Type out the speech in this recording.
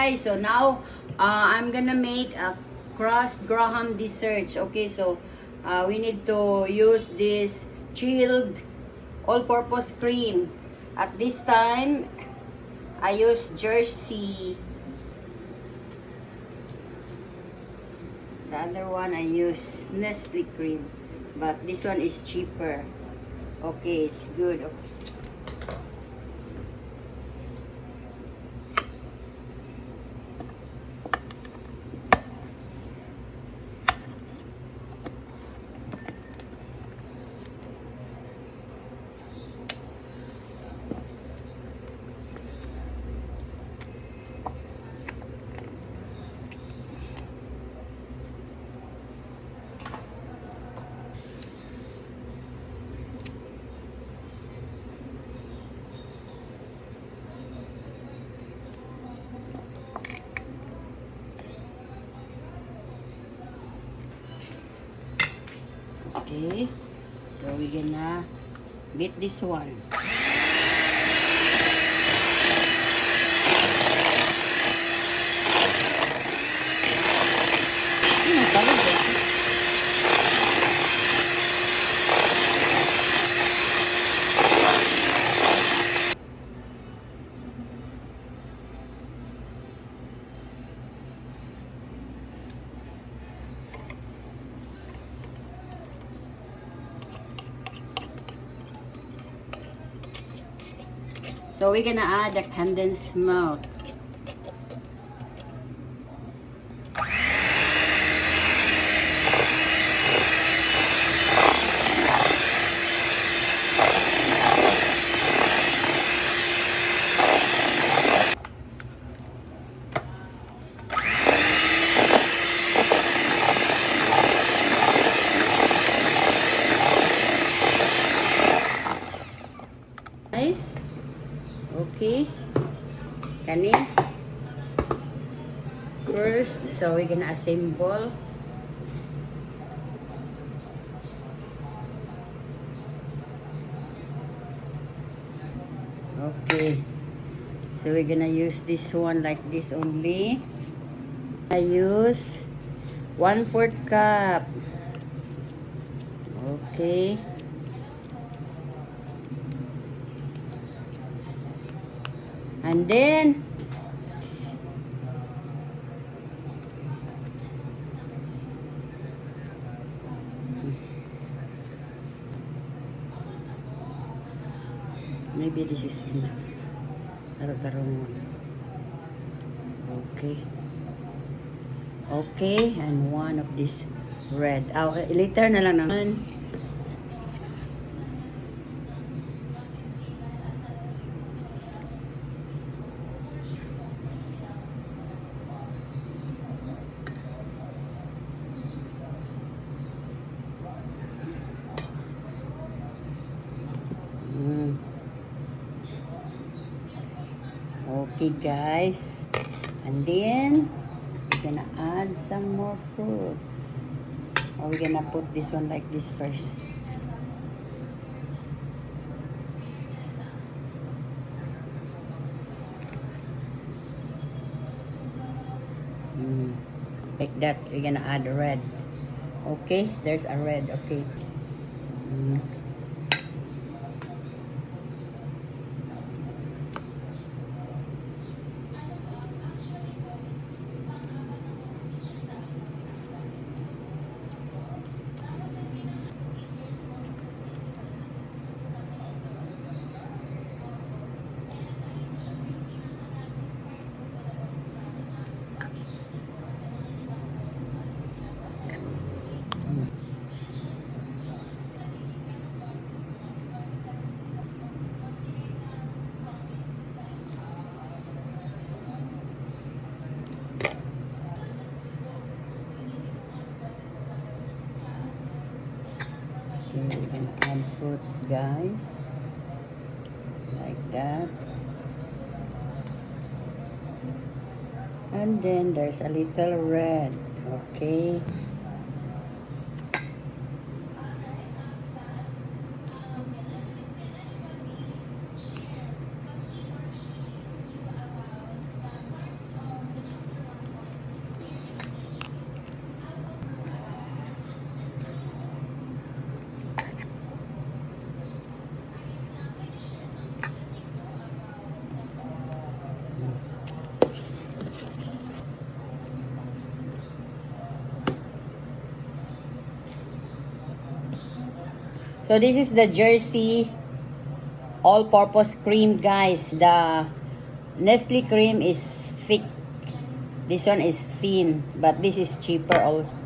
guys, so now I'm gonna make a crust graham dessert. Okay, so we need to use this chilled all-purpose cream. At this time, I use Jersey. The other one I use Nestle cream, but this one is cheaper. Okay, it's good. Okay. Okay, so we're gonna beat this one. So we're gonna add the condensed milk. Guys, okay, kani first, so we're gonna assemble. Okay, so we're gonna use this one like this only. I use 1/4 cup. Okay. And then maybe this is enough. Okay. Okay, and one of this red. Okay, later na lang naman. Okay guys, and then we're gonna add some more fruits, or we're gonna put this one like this first. Like that. We're gonna add red. Okay, there's a red. Okay. Okay, we can add fruits, guys, like that. And then there's a little red. Okay. So this is the Jersey all-purpose cream, guys. The Nestle cream is thick. This one is thin, but this is cheaper also.